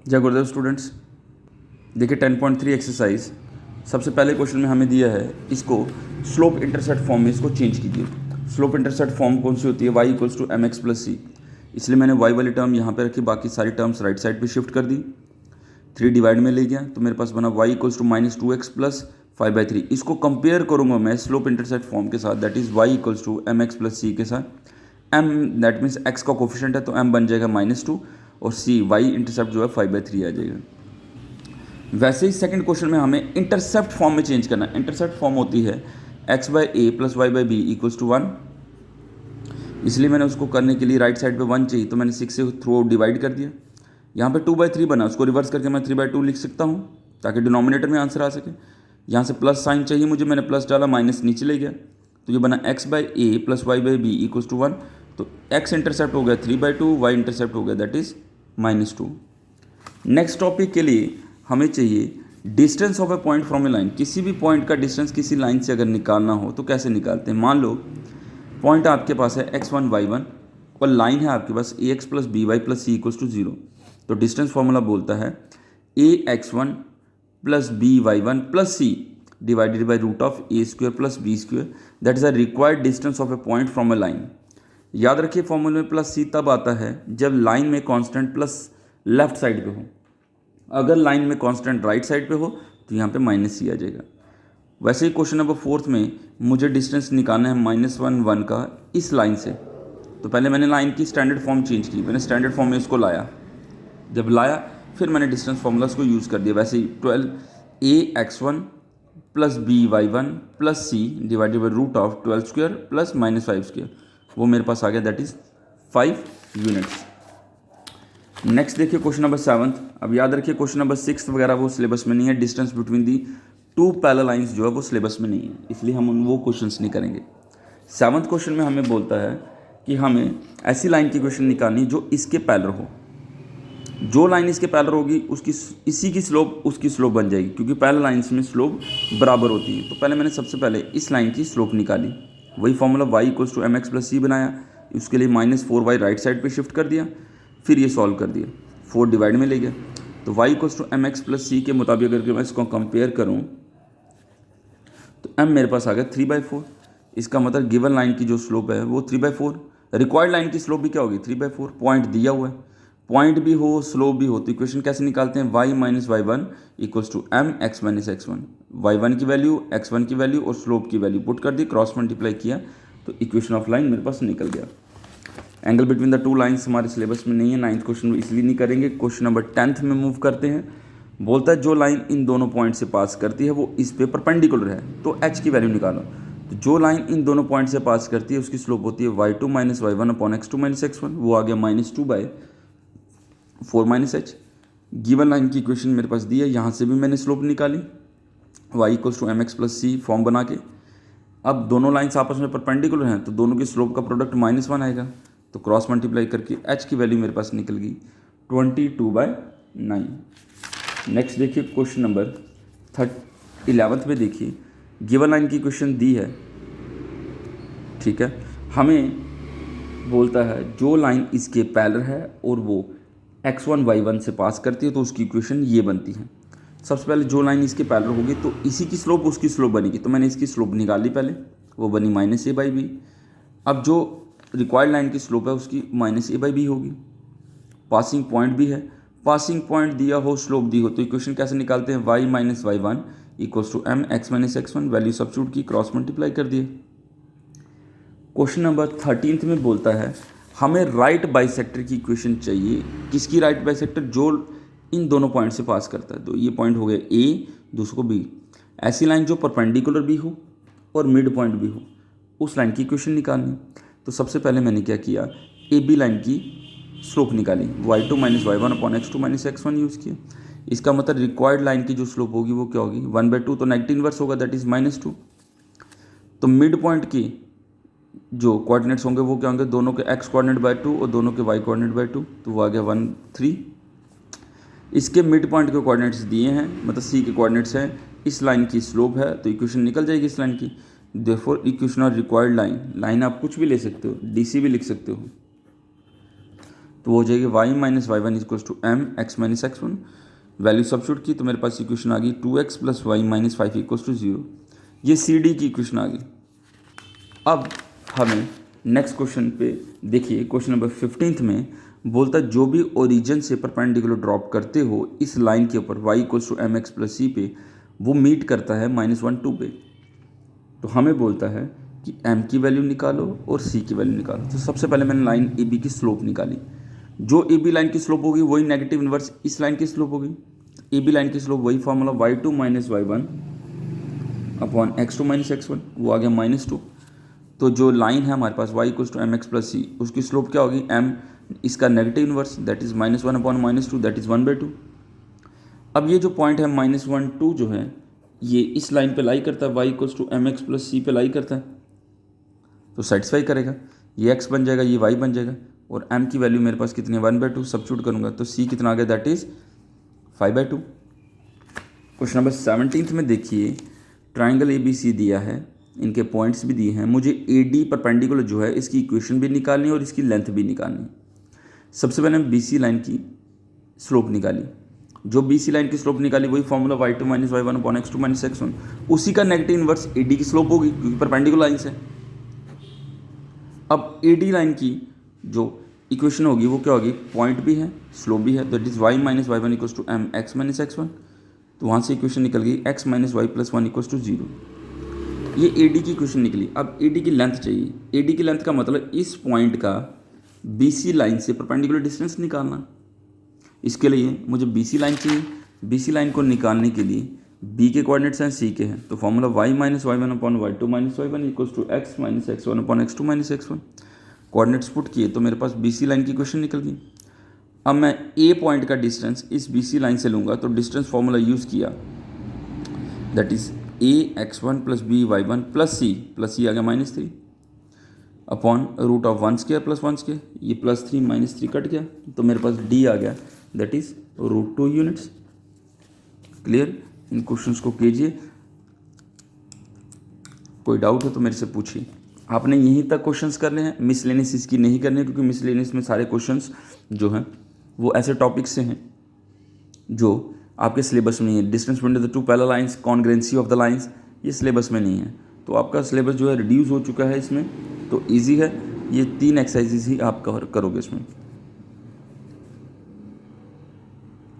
जय गुरुदेव स्टूडेंट्स। देखिए 10.3 एक्सरसाइज, सबसे पहले क्वेश्चन में हमें दिया है इसको स्लोप इंटरसेप्ट फॉर्म में इसको चेंज कीजिए। स्लोप इंटरसेप्ट फॉर्म कौन सी होती है? y equals to M X plus C. इसलिए मैंने y वाली टर्म यहाँ पे रखी, बाकी सारी टर्म्स राइट साइड पे शिफ्ट कर दी, 3 डिवाइड में ले गया तो मेरे पास बना y equals to -2x plus 5/3। इसको कंपेयर करूँगा मैं स्लोप इंटरसेप्ट फॉर्म के साथ, that is y equals to M X plus C के साथ। m दैट मीन्स x का कोफिशिएंट है तो m बन जाएगा -2 और c y इंटरसेप्ट जो है 5/3 आ जाएगा। वैसे ही सेकंड क्वेश्चन में हमें इंटरसेप्ट फॉर्म में चेंज करना है। इंटरसेप्ट फॉर्म होती है x/a plus y/b equals to 1। इसलिए मैंने उसको करने के लिए राइट साइड पे 1 चाहिए तो मैंने 6 से थ्रू आउट डिवाइड कर दिया। यहाँ पे 2/3 बना, उसको रिवर्स करके मैं 3/2 लिख सकता हूँ ताकि डिनोमिनेटर में आंसर आ सके। यहाँ से प्लस साइन चाहिए मुझे, मैंने प्लस डाला, माइनस नीचे ले गया तो ये बना x/a plus y/b equals to 1। तो x इंटरसेप्ट हो गया 3/2, y इंटरसेप्ट हो गया दैट इज़ -2। नेक्स्ट टॉपिक के लिए हमें चाहिए distance of a point from a line. किसी भी पॉइंट का डिस्टेंस किसी लाइन से अगर निकालना हो तो कैसे निकालते हैं? मान लो पॉइंट आपके पास है x1 y1 और लाइन है आपके पास ax plus by plus C equals to 0। तो डिस्टेंस फॉर्मूला बोलता है ax1 plus by1 plus C divided by root of a² plus b², that is the required distance of a point from a line. याद रखिए फॉर्मूले में plus सी तब आता है जब लाइन में कांस्टेंट प्लस लेफ्ट साइड पे हो। अगर लाइन में कांस्टेंट राइट साइड पे हो तो यहाँ पे -c आ जाएगा। वैसे ही क्वेश्चन नंबर 4 में मुझे डिस्टेंस निकालना है -1 1 का इस लाइन से। तो पहले मैंने लाइन की स्टैंडर्ड फॉर्म चेंज की, मैंने स्टैंडर्ड फॉर्म में इसको लाया, जब लाया फिर मैंने डिस्टेंस फॉर्मूलास को यूज़ कर दिया। वैसे ही 12ax1 plus by1 plus C divided by root of 12² plus -5², वो मेरे पास आ गया दैट इज़ 5 यूनिट्स। नेक्स्ट देखिए क्वेश्चन नंबर 7। अब याद रखिए क्वेश्चन नंबर 6 वगैरह वो सिलेबस में नहीं है। Distance between the 2 parallel lines जो है वो सिलेबस में नहीं है, इसलिए हम वो क्वेश्चंस नहीं करेंगे। 7th क्वेश्चन में हमें बोलता है कि हमें ऐसी लाइन की क्वेश्चन निकालनी जो इसके पैरेलल हो। जो लाइन इसके पैरेलल होगी उसकी इसी की स्लोप उसकी स्लोप बन जाएगी, क्योंकि पैरेलल लाइंस में स्लोप बराबर होती है। तो पहले मैंने सबसे पहले इस लाइन की स्लोप निकाली, वही formula y equals to M X plus C बनाया, उसके लिए -4y राइट साइड पे शिफ्ट कर दिया, फिर ये सॉल्व कर दिया, 4 डिवाइड में ले गया। तो y equals to M X plus C के मुताबिक अगर मैं इसको कंपेयर करूँ तो m मेरे पास आ गया 3/4। इसका मतलब गिवन लाइन की जो स्लोप है वो 3/4। रिक्वायर्ड लाइन की स्लोप भी क्या होगी? 3/4। पॉइंट दिया हुआ है, पॉइंट भी हो स्लोप भी हो, तो इक्वेशन कैसे निकालते हैं? y minus y1 equals to M X minus x1। y1 की वैल्यू, x1 की वैल्यू और स्लोप की वैल्यू पुट कर दी, क्रॉस मल्टीप्लाई किया तो इक्वेशन ऑफ लाइन मेरे पास निकल गया। Angle between the two lines हमारे सिलेबस में नहीं है, 9th क्वेश्चन इसलिए नहीं करेंगे। क्वेश्चन नंबर 10th में मूव करते हैं। बोलता है जो लाइन इन दोनों पॉइंट से पास करती है वो इस पे परपेंडिकुलर है, तो h की वैल्यू निकालो। तो जो लाइन इन दोनों पॉइंट से पास करती है उसकी स्लोप होती है y2 minus y1 upon x2 minus x1, वो आ गया -2/4 माइनस h। गिवन लाइन की इक्वेशन मेरे पास दी है, यहाँ से भी मैंने स्लोप निकाली y equals to M X plus C form बना के। अब दोनों लाइन्स आपस में परपेंडिकुलर हैं तो दोनों की स्लोप का प्रोडक्ट -1 आएगा, तो क्रॉस मल्टीप्लाई करके h की वैल्यू मेरे पास निकल गई 22/9। नेक्स्ट देखिए क्वेश्चन नंबर 11th में देखिए गिवन लाइन की क्वेश्चन दी है, ठीक है। हमें बोलता है जो लाइन इसके पैरेलल है और वो x1 y1 से पास करती है तो उसकी इक्वेशन ये बनती है। सबसे पहले जो लाइन इसके पैरेलल होगी तो इसी की स्लोप उसकी स्लोप बनेगी, तो मैंने इसकी स्लोप निकाली पहले, वो बनी -a/b। अब जो रिक्वायर्ड लाइन की स्लोप है उसकी -a/b होगी। पासिंग पॉइंट भी है, पासिंग पॉइंट दिया हो स्लोप दी हो, तो इक्वेशन कैसे निकालते हैं? y minus y1 equals to M X minus x1, value substitute की, क्रॉस मल्टीप्लाई कर दिए। क्वेश्चन नंबर 13th में बोलता है हमें राइट बाइसेक्टर की इक्वेशन चाहिए। किसकी राइट बाइसेक्टर? जो इन दोनों पॉइंट से पास करता है। तो ये पॉइंट हो गया ए, दूसरे को बी। ऐसी लाइन जो परपेंडिकुलर भी हो और मिड पॉइंट भी हो, उस लाइन की इक्वेशन निकालनी। तो सबसे पहले मैंने क्या किया, ए बी लाइन की स्लोप निकाली, y2 minus y1 upon x2 minus x1 use किया। इसका मतलब रिक्वायर्ड लाइन की जो स्लोप होगी वो क्या होगी? 1/2, तो नेगेटिव इनवर्स होगा दैट इज़ -2। तो मिड पॉइंट की जो कोऑर्डिनेट्स होंगे वो क्या होंगे? दोनों के x कोऑर्डिनेट बाय 2 और दोनों के y कोऑर्डिनेट बाय 2, तो वो आ गया 1 3। इसके मिड पॉइंट के कोऑर्डिनेट्स दिए हैं, मतलब c के कोऑर्डिनेट्स हैं, इस लाइन की स्लोप है तो इक्वेशन निकल जाएगी इस लाइन की। Therefore equation of required line, line आप कुछ भी ले सकते हो, DC भी लिख सकते हो। तो वो हो जाएगी y minus Y one equals to M X minus X one. Value substitute की तो मेरे पास इक्वेशन आ गई 2x plus Y minus 5 equals to 0। ये सी डी की इक्वेशन आ गई। अब हमें नेक्स्ट क्वेश्चन पे देखिए, क्वेश्चन नंबर 15 में बोलता है जो भी ओरिजिन से परपेंडिकुलर ड्रॉप करते हो इस लाइन के ऊपर y equals to M X plus C पे, वो मीट करता है -1 2 पे। तो हमें बोलता है कि m की वैल्यू निकालो और c की वैल्यू निकालो। तो सबसे पहले मैंने लाइन ए बी की स्लोप निकाली। जो ए बी लाइन की स्लोप होगी वही नेगेटिव इन्वर्स इस लाइन की स्लोप होगी। ए बी लाइन की स्लोप वही formula y2 minus Y one upon x2 minus x1, वो आ गया -2। तो जो लाइन है हमारे पास y equals to M X plus C, उसकी स्लोप क्या होगी m, इसका negative inverse that is -1 upon -2 that is 1/2। अब ये जो पॉइंट है -1 2 जो है ये इस लाइन पे लाई करता है, y equals to M X plus C पे लाई करता है, तो सेटिस्फाई करेगा। ये x बन जाएगा, ये y बन जाएगा, और m की वैल्यू मेरे पास कितनी है 1/2। सब्स्टिट्यूट करूँगा तो c कितना आ गया दैट इज 5/2। क्वेश्चन नंबर 17 में देखिए, ट्राइंगल ए बी सी दिया है, इनके पॉइंट्स भी दिए हैं, मुझे ए डी परपेंडिकुलर जो है इसकी इक्वेशन भी निकालनी है और इसकी लेंथ भी निकालनी है। सबसे पहले हम बी सी लाइन की स्लोप निकाली। जो बी सी लाइन की स्लोप निकाली वही formula y2 minus Y one upon x2 minus x1, उसी का नेगेटिव इन्वर्स ए डी की स्लोप होगी क्योंकि परपेंडिकुलर लाइन से। अब ए डी लाइन की जो इक्वेशन होगी वो क्या होगी, पॉइंट भी है स्लोप भी है, that is y minus Y one equals to M X minus X one. तो वहाँ से इक्वेशन निकल गई x minus Y plus one equals to 0। ये ए डी की इक्वेशन निकली। अब ए डी की लेंथ चाहिए। ए डी की लेंथ का मतलब इस पॉइंट का बी सी लाइन से परपेंडिकुलर डिस्टेंस निकालना। इसके लिए मुझे बी सी लाइन चाहिए। बी सी लाइन को निकालने के लिए बी के कोऑर्डिनेट्स हैं, सी के हैं, तो formula y minus Y one upon Y two minus Y one equals to X minus X one upon X two minus X one. Coordinates put किए तो मेरे पास बी सी लाइन की इक्वेशन निकल गई। अब मैं ए पॉइंट का डिस्टेंस इस बी सी लाइन से लूँगा तो डिस्टेंस फॉर्मूला यूज़ किया, that is A X one plus B Y one plus C आ गया -3 upon root of 1 square plus 1 square, ये +3 -3 कट गया तो मेरे पास डी आ गया, that is √2 units. Clear? In questions को कीजिए, कोई डाउट हो तो मेरे से पूछिए। आपने यहीं तक क्वेश्चंस करने हैं, मिसलेनियस इसकी नहीं करने, क्योंकि मिसलेनियस में सारे क्वेश्चंस जो हैं वो ऐसे टॉपिक से हैं जो आपके सिलेबस में नहीं है। Distance between the two parallel lines, congruency of the lines, ये सिलेबस में नहीं है। तो आपका सिलेबस जो है रिड्यूस हो चुका है इसमें, तो ईजी है। ये 3 एक्सरसाइजेज ही आप करोगे इसमें।